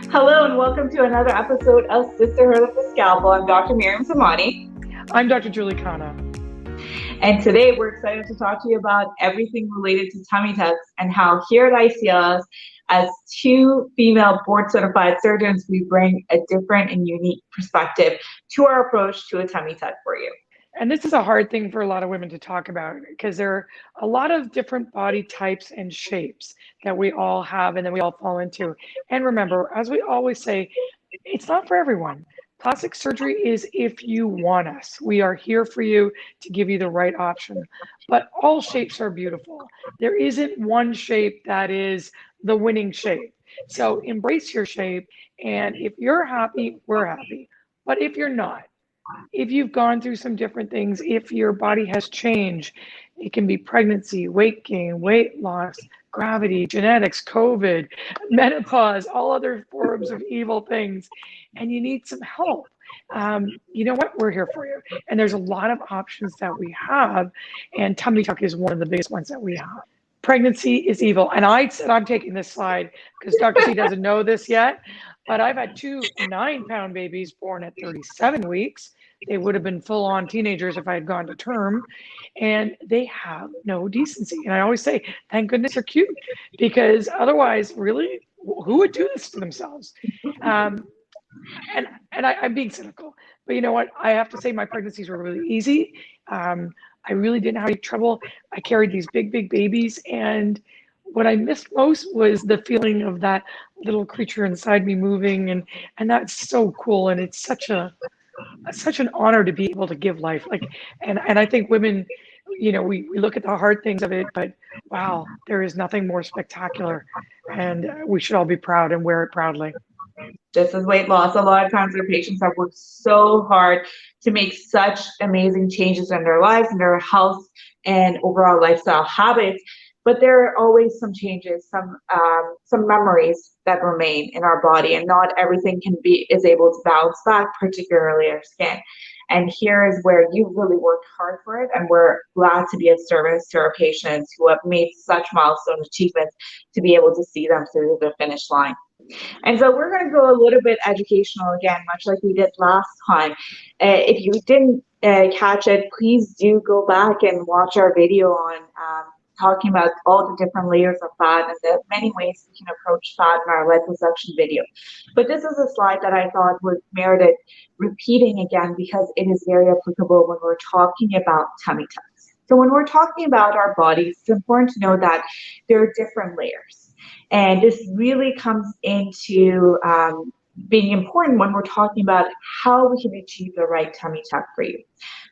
Hello and welcome to another episode of Sisterhood of the Scalpel. I'm Dr. Maryam Zamani. I'm Dr. Julie Khanna. And today we're excited to talk to you about everything related to tummy tucks and how here at ICLS, as two female board-certified surgeons, we bring a different and unique perspective to our approach to a tummy tuck for you. And this is a hard thing for a lot of women to talk about because there are a lot of different body types and shapes that we all have and that we all fall into. And remember, as we always say, it's not for everyone. Plastic surgery is if you want us. We are here for you to give you the right option. But all shapes are beautiful. There isn't one shape that is the winning shape. So embrace your shape. And if you're happy, we're happy. But if you're not, if you've gone through some different things, if your body has changed, it can be pregnancy, weight gain, weight loss, gravity, genetics, COVID, menopause, all other forms of evil things, and you need some help. You know what? We're here for you. And there's a lot of options that we have, and tummy tuck is one of the biggest ones that we have. Pregnancy is evil. And I said I'm taking this slide because Dr. C doesn't know this yet, but I've had two 9-pound babies born at 37 weeks. They would have been full-on teenagers if I had gone to term, and they have no decency. And I always say, thank goodness they're cute, because otherwise, really, who would do this to themselves? And I'm being cynical, but you know what? I have to say my pregnancies were really easy. I really didn't have any trouble. I carried these big, big babies, and what I missed most was the feeling of that little creature inside me moving, and that's so cool, and it's such an honor to be able to give life. And I think women, you know, we look at the hard things of it, but wow, there is nothing more spectacular, and we should all be proud and wear it proudly. Just as weight loss, a lot of times our patients have worked so hard to make such amazing changes in their lives and their health and overall lifestyle habits. But there are always some changes, some memories that remain in our body, and not everything is able to bounce back, particularly our skin. And here is where you really worked hard for it, and we're glad to be of service to our patients who have made such milestone achievements to be able to see them through the finish line. And so we're going to go a little bit educational again, much like we did last time. If you didn't catch it, please do go back and watch our video on talking about all the different layers of fat and the many ways we can approach fat in our liposuction video. But this is a slide that I thought would merit repeating again because it is very applicable when we're talking about tummy tucks. So when we're talking about our bodies, it's important to know that there are different layers. And this really comes into being important when we're talking about how we can achieve the right tummy tuck for you.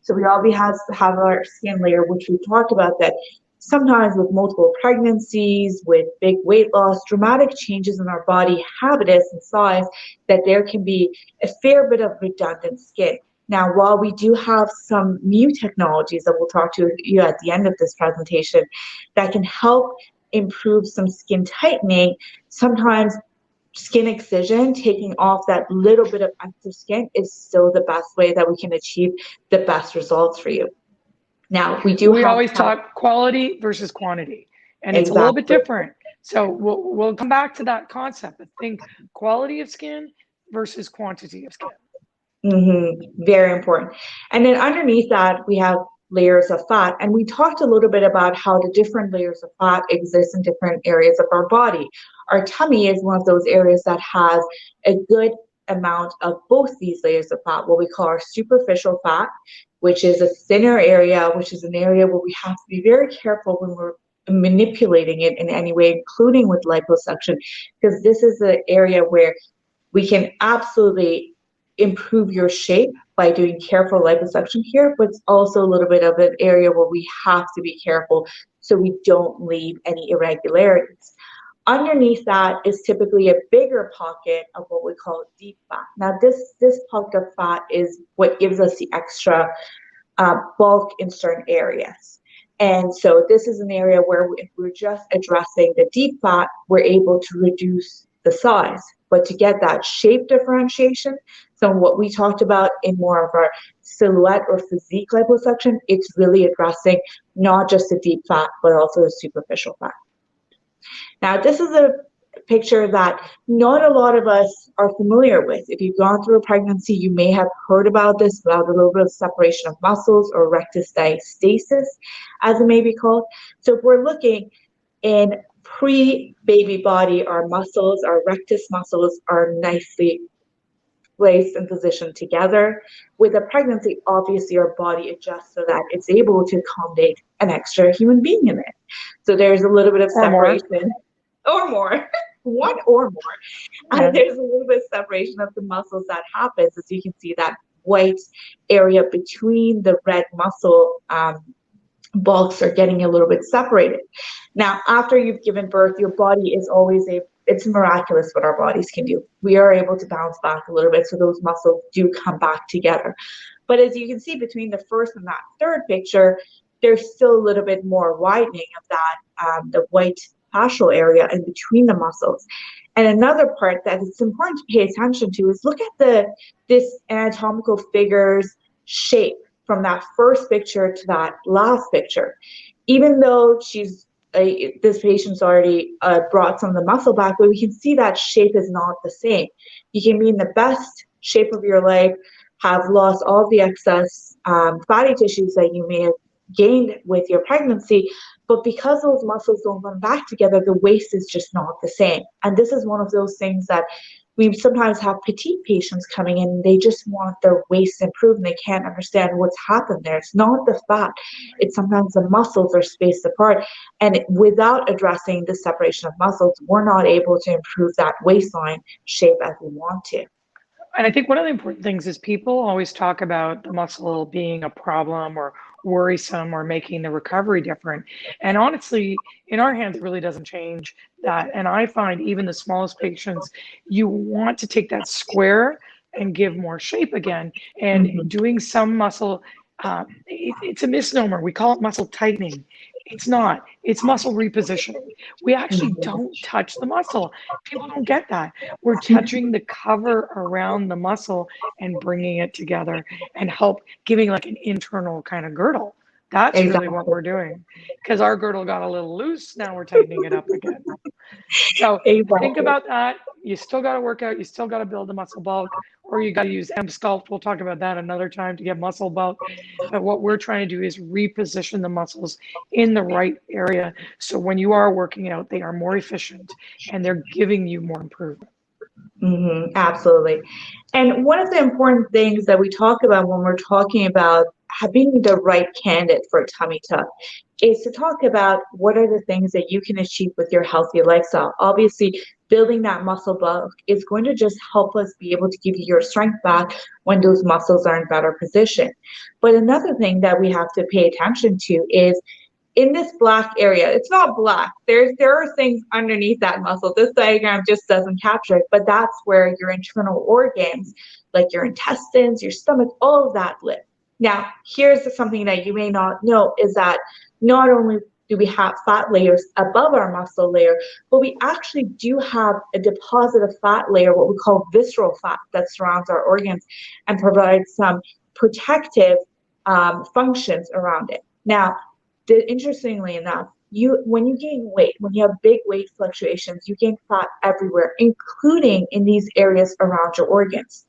So we always have our skin layer, which we talked about, that sometimes with multiple pregnancies, with big weight loss, dramatic changes in our body habitus and size, that there can be a fair bit of redundant skin. Now, while we do have some new technologies that we'll talk to you at the end of this presentation that can help improve some skin tightening, sometimes skin excision, taking off that little bit of extra skin, is still the best way that we can achieve the best results for you. Now, we always talk quality versus quantity, and it's a little bit different. So we'll come back to that concept, but think quality of skin versus quantity of skin. Very important. And then underneath that, we have layers of fat. And we talked a little bit about how the different layers of fat exist in different areas of our body. Our tummy is one of those areas that has a good amount of both these layers of fat, what we call our superficial fat, which is a thinner area, which is an area where we have to be very careful when we're manipulating it in any way, including with liposuction, because this is the area where we can absolutely improve your shape by doing careful liposuction here, but it's also a little bit of an area where we have to be careful so we don't leave any irregularities. Underneath that is typically a bigger pocket of what we call deep fat. Now, this pocket of fat is what gives us the extra bulk in certain areas. And so this is an area where if we're just addressing the deep fat, we're able to reduce the size. But to get that shape differentiation, so what we talked about in more of our silhouette or physique liposuction, it's really addressing not just the deep fat, but also the superficial fat. Now, this is a picture that not a lot of us are familiar with. If you've gone through a pregnancy, you may have heard about this, about a little bit of separation of muscles or rectus diastasis, as it may be called. So if we're looking in pre-baby body, our muscles, our rectus muscles are nicely placed and positioned together. With a pregnancy, obviously our body adjusts so that it's able to accommodate an extra human being in it. So there's a little bit of separation or more, one or more. And there's a little bit of separation of the muscles that happens, as you can see that white area between the red muscle bulks are getting a little bit separated. Now, after you've given birth, your body is always it's miraculous what our bodies can do. We are able to bounce back a little bit, so those muscles do come back together. But as you can see between the first and that third picture, there's still a little bit more widening of that, the white fascial area in between the muscles. And another part that it's important to pay attention to is look at this anatomical figure's shape from that first picture to that last picture. Even though this patient's already brought some of the muscle back, but we can see that shape is not the same. You can be in the best shape of your life, have lost all the excess fatty tissues that you may have gained with your pregnancy, but because those muscles don't run back together, the waist is just not the same. And this is one of those things that we sometimes have petite patients coming in, they just want their waist improved and they can't understand what's happened there. It's not the fat, it's sometimes the muscles are spaced apart. And without addressing the separation of muscles, we're not able to improve that waistline shape as we want to. And I think one of the important things is people always talk about the muscle being a problem or worrisome or making the recovery different. And honestly, in our hands, it really doesn't change that. And I find even the smallest patients, you want to take that square and give more shape again. And doing some muscle, it's a misnomer. We call it muscle tightening. It's not. It's muscle repositioning. We actually don't touch the muscle. People don't get that. We're touching the cover around the muscle and bringing it together and help giving like an internal kind of girdle. That's really what we're doing, because our girdle got a little loose. Now we're tightening it up again. So think about that. You still got to work out. You still got to build the muscle bulk, or you got to use Sculpt. We'll talk about that another time to get muscle bulk. But what we're trying to do is reposition the muscles in the right area. So when you are working out, they are more efficient and they're giving you more improvement. Absolutely. And one of the important things that we talk about when we're talking about being the right candidate for a tummy tuck is to talk about what are the things that you can achieve with your healthy lifestyle. Obviously, building that muscle bulk is going to just help us be able to give you your strength back when those muscles are in better position. But another thing that we have to pay attention to is in this black area, it's not black. There are things underneath that muscle. This diagram just doesn't capture it, but that's where your internal organs, like your intestines, your stomach, all of that live. Now, here's something that you may not know is that not only do we have fat layers above our muscle layer, but we actually do have a deposit of fat layer, what we call visceral fat, that surrounds our organs and provides some protective functions around it. Now, interestingly enough, when you gain weight, when you have big weight fluctuations, you gain fat everywhere, including in these areas around your organs.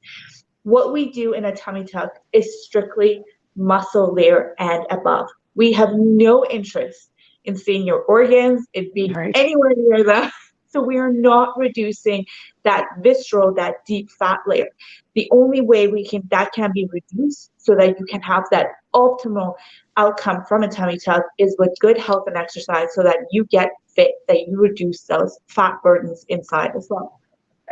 What we do in a tummy tuck is strictly muscle layer and above. We have no interest in seeing your organs, it being anywhere near them. So we are not reducing that visceral, that deep fat layer. The only way that can be reduced so that you can have that optimal outcome from a tummy tuck is with good health and exercise, so that you get fit, that you reduce those fat burdens inside as well.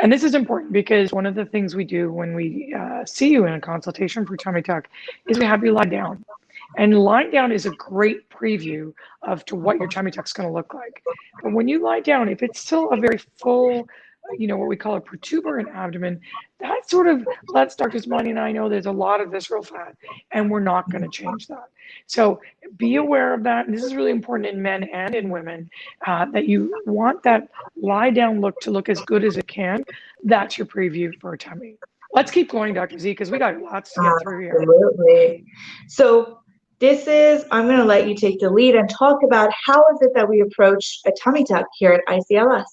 And this is important because one of the things we do when we see you in a consultation for tummy tuck is we have you lie down. And lying down is a great preview of to what your tummy tuck's going to look like. But when you lie down, if it's still a very full, what we call a protuberant abdomen, that sort of lets Dr. Zamani and I know there's a lot of visceral fat, and we're not going to change that. So be aware of that. And this is really important in men and in women, that you want that lie down look to look as good as it can. That's your preview for a tummy. Let's keep going, Dr. Z, because we got lots to get through here. Absolutely. So I'm going to let you take the lead and talk about how is it that we approach a tummy tuck here at ICLS.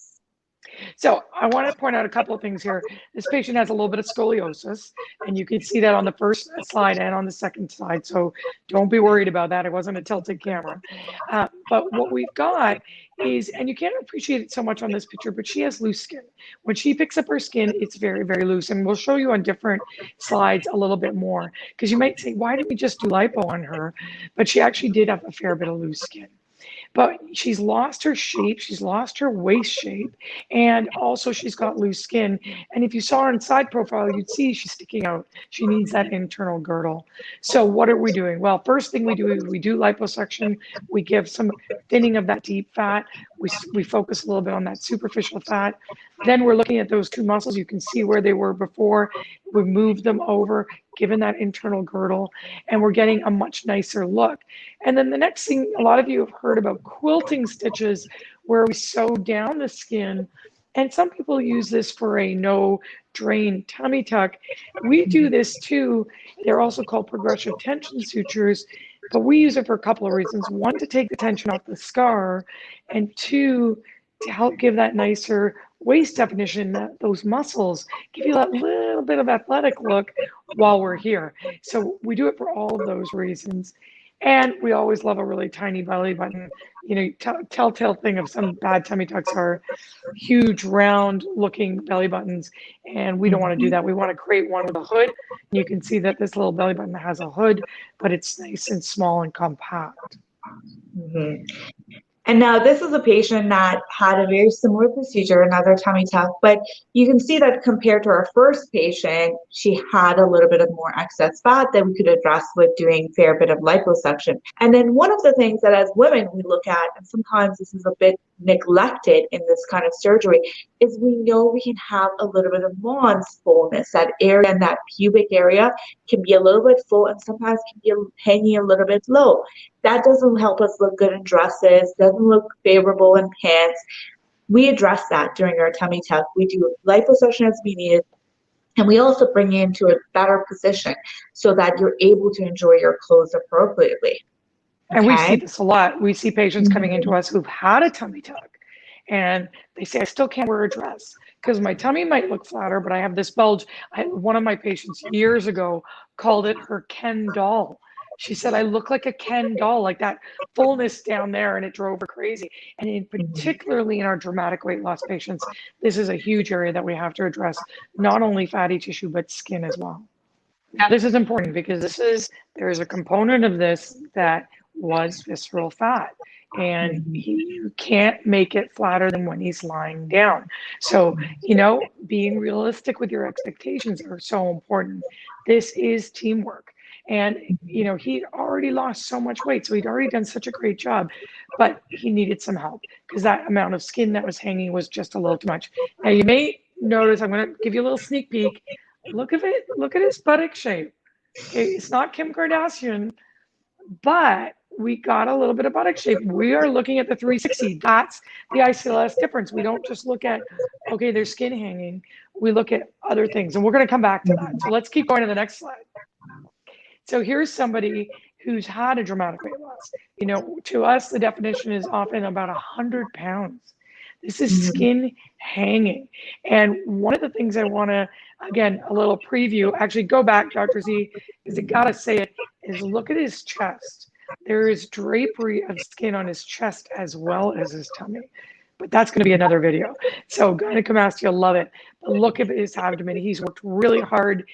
So I want to point out a couple of things here. This patient has a little bit of scoliosis, and you can see that on the first slide and on the second slide. So don't be worried about that. It wasn't a tilted camera. But what we've got is, and you can't appreciate it so much on this picture, but she has loose skin. When she picks up her skin, it's very, very loose. And we'll show you on different slides a little bit more, because you might say, why didn't we just do lipo on her? But she actually did have a fair bit of loose skin. But she's lost her shape, she's lost her waist shape, and also she's got loose skin. And if you saw her inside profile, you'd see she's sticking out. She needs that internal girdle. So what are we doing? Well, first thing we do is we do liposuction. We give some thinning of that deep fat. We focus a little bit on that superficial fat. Then we're looking at those two muscles. You can see where they were before. We move them over, given that internal girdle, and we're getting a much nicer look. And then the next thing, a lot of you have heard about quilting stitches, where we sew down the skin. And some people use this for a no drain tummy tuck. We do this too. They're also called progressive tension sutures, but we use it for a couple of reasons. One, to take the tension off the scar, and two, to help give that nicer waist definition, that those muscles give you that little bit of athletic look while we're here. So we do it for all of those reasons. And we always love a really tiny belly button. You know, telltale thing of some bad tummy tucks are huge, round looking belly buttons. And we don't want to do that. We want to create one with a hood. And you can see that this little belly button has a hood, but it's nice and small and compact. Mm-hmm. And now this is a patient that had a very similar procedure, another tummy tuck, but you can see that compared to our first patient, she had a little bit of more excess fat that we could address with doing a fair bit of liposuction. And then one of the things that as women we look at, and sometimes this is a bit neglected in this kind of surgery, is we know we can have a little bit of Mons fullness. That area and that pubic area can be a little bit full and sometimes can be hanging a little bit low. That doesn't help us look good in dresses, doesn't look favorable in pants. We address that during our tummy tuck. We do liposuction as we need, and we also bring you into a better position so that you're able to enjoy your clothes appropriately. Okay? And we see this a lot. We see patients coming into us who've had a tummy tuck, and they say, I still can't wear a dress because my tummy might look flatter, but I have this bulge. One of my patients years ago called it her Ken doll. She said, I look like a Ken doll, like that fullness down there, and it drove her crazy. And particularly in our dramatic weight loss patients, this is a huge area that we have to address, not only fatty tissue, but skin as well. Now, this is important because there is a component of this that was visceral fat, and you can't make it flatter than when he's lying down. So, you know, being realistic with your expectations are so important. This is teamwork. And, you know, he'd already lost so much weight, so he'd already done such a great job, but he needed some help because that amount of skin that was hanging was just a little too much. Now, you may notice, I'm going to give you a little sneak peek. Look at it. Look at his buttock shape. Okay, it's not Kim Kardashian, but we got a little bit of buttock shape. We are looking at the 360. That's the ICLS difference. We don't just look at, okay, there's skin hanging. We look at other things, and we're going to come back to that. So let's keep going to the next slide. So here's somebody who's had a dramatic weight loss. You know, to us, the definition is often about 100 pounds. This is skin hanging. And one of the things I want to, again, a little preview, actually go back, Dr. Z, because I got to say it, is look at his chest. There is drapery of skin on his chest as well as his tummy. But that's going to be another video. So gynecomastia, you'll love it. But look at his abdomen. He's worked really hard.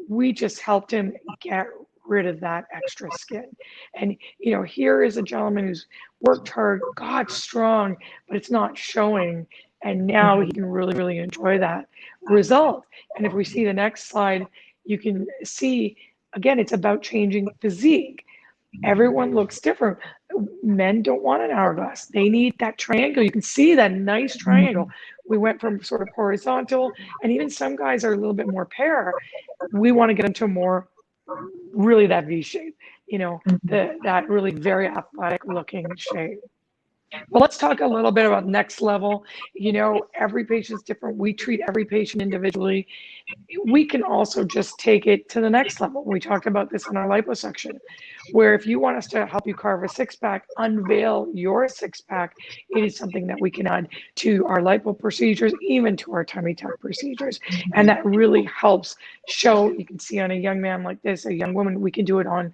We just helped him get rid of that extra skin. And, you know, here is a gentleman who's worked hard, got strong, but it's not showing. And now he can really, really enjoy that result. And if we see the next slide, you can see, again, it's about changing physique. Everyone looks different. Men don't want an hourglass. They need that triangle. You can see that nice triangle. We went from sort of horizontal, and even some guys are a little bit more pear. We want to get into more really that V shape, you know, that really very athletic looking shape. Well, let's talk a little bit about next level. You know, every patient's different. We treat every patient individually. We can also just take it to the next level. We talked about this in our liposuction, where if you want us to help you carve a six pack, unveil your six pack, it is something that we can add to our lipo procedures, even to our tummy tuck procedures. And that really helps show, you can see on a young man like this, a young woman, we can do it on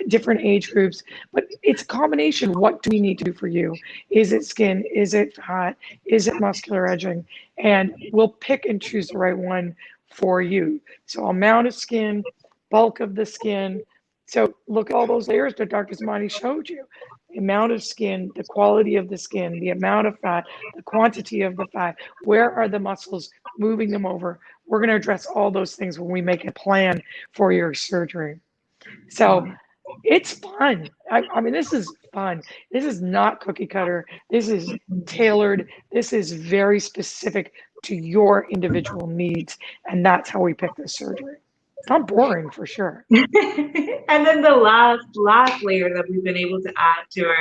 different age groups, but it's a combination. What do we need to do for you? Is it skin? Is it fat? Is it muscular edging? And we'll pick and choose the right one for you. So amount of skin, bulk of the skin. So look at all those layers that Dr. Zamani showed you. The amount of skin, the quality of the skin, the amount of fat, the quantity of the fat, where are the muscles, moving them over. We're going to address all those things when we make a plan for your surgery. So it's fun. I mean, this is fun. This is not cookie cutter. This is tailored. This is very specific to your individual needs. And that's how we pick this surgery. It's not boring for sure. And then the last layer that we've been able to add to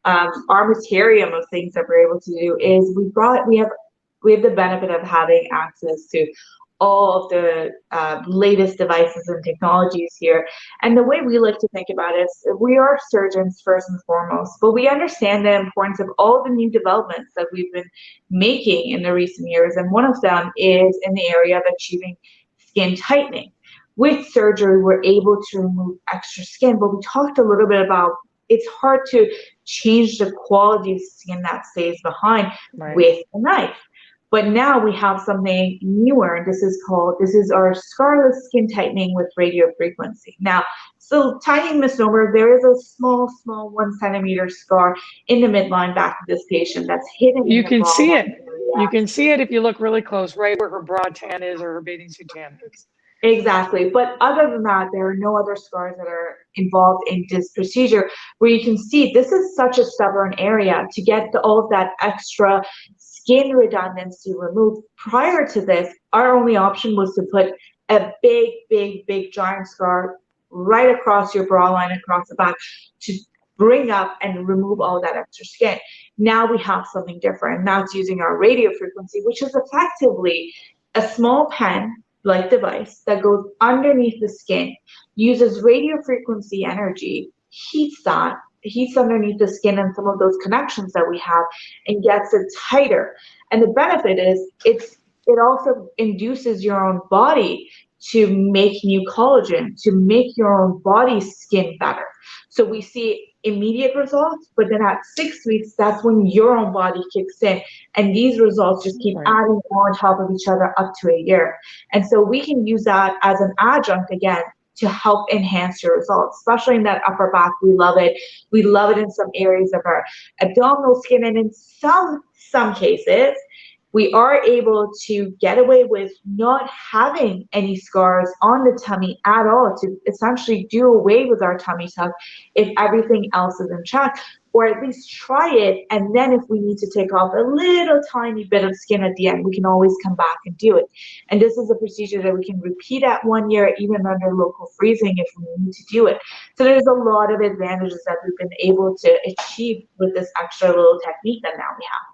our armamentarium of things that we're able to do is we have the benefit of having access to all of the latest devices and technologies here. And the way we like to think about it is we are surgeons first and foremost, but we understand the importance of all the new developments that we've been making in the recent years. And one of them is in the area of achieving skin tightening. With surgery, we're able to remove extra skin, but we talked a little bit about it's hard to change the quality of skin that stays behind with a knife. But now we have something newer, and this is our Scarless Skin Tightening with radiofrequency. Now, so tiny misnomer, there is a small 1 centimeter scar in the midline back of this patient that's hidden. You can see it. You can see it if you look really close, right where her bra tan is or her bathing suit tan is. Exactly. But other than that, there are no other scars that are involved in this procedure where you can see this is such a stubborn area to get all of that extra skin redundancy removed. Prior to this, our only option was to put a big giant scar right across your bra line, across the back to bring up and remove all that extra skin. Now we have something different. Now it's using our radio frequency, which is effectively a small pen-like device that goes underneath the skin, uses radio frequency energy, heats underneath the skin and some of those connections that we have, and gets it tighter. And the benefit is it also induces your own body to make new collagen, to make your own body's skin better. So we see immediate results, but then at 6 weeks, that's when your own body kicks in. And these results just keep adding on top of each other up to a year. And so we can use that as an adjunct again to help enhance your results, especially in that upper back. We love it. We love it in some areas of our abdominal skin. And in some cases, we are able to get away with not having any scars on the tummy at all, to essentially do away with our tummy tuck if everything else is in check, or at least try it. And then if we need to take off a little tiny bit of skin at the end, we can always come back and do it. And this is a procedure that we can repeat at 1 year, even under local freezing if we need to do it. So there's a lot of advantages that we've been able to achieve with this extra little technique that now we have.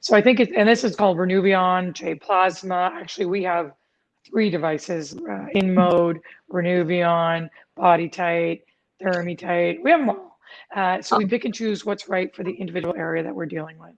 So I think and this is called Renuvion, J Plasma. Actually, we have 3 devices, In Mode, Renuvion, Body Tight, Thermi-Tight. We have them all. So we pick and choose what's right for the individual area that we're dealing with.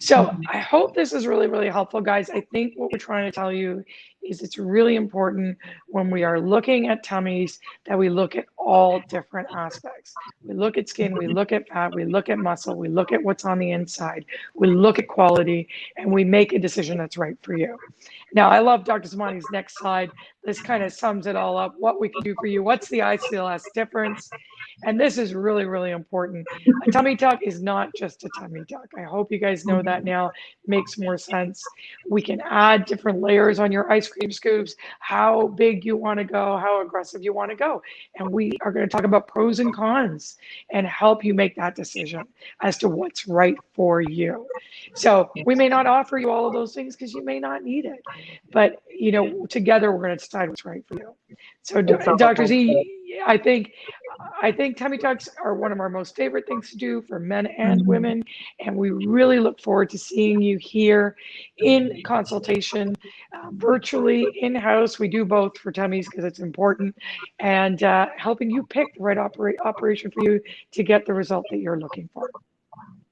So I hope this is really, really helpful, guys. I think what we're trying to tell you is it's really important when we are looking at tummies that we look at all different aspects. We look at skin, we look at fat, we look at muscle, we look at what's on the inside, we look at quality, and we make a decision that's right for you. Now, I love Dr. Zamani's next slide. This kind of sums it all up, what we can do for you. What's the ICLS difference? And this is really, really important. A tummy tuck is not just a tummy tuck. I hope you guys know that now. It makes more sense. We can add different layers on your ice cream scoops, how big you want to go, how aggressive you want to go. And we are going to talk about pros and cons and help you make that decision as to what's right for you. So we may not offer you all of those things because you may not need it. But, you know, together we're going to decide what's right for you. So Dr. Z, I think I think tummy tucks are one of our most favorite things to do for men and Mhm. women, and we really look forward to seeing you here in consultation, virtually, in-house. We do both for tummies because it's important, and helping you pick the right operation for you to get the result that you're looking for.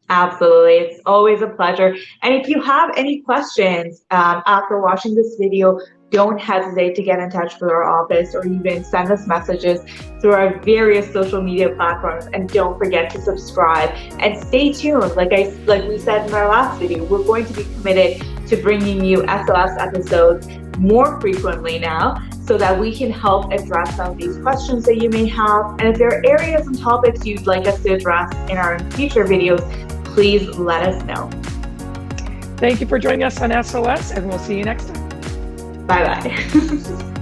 Absolutely. It's always a pleasure. And if you have any questions after watching this video, don't hesitate to get in touch with our office or even send us messages through our various social media platforms. And don't forget to subscribe and stay tuned. Like we said in our last video, we're going to be committed to bringing you SLS episodes more frequently now, so that we can help address some of these questions that you may have. And if there are areas and topics you'd like us to address in our future videos, please let us know. Thank you for joining us on SLS, and we'll see you next time. Bye-bye.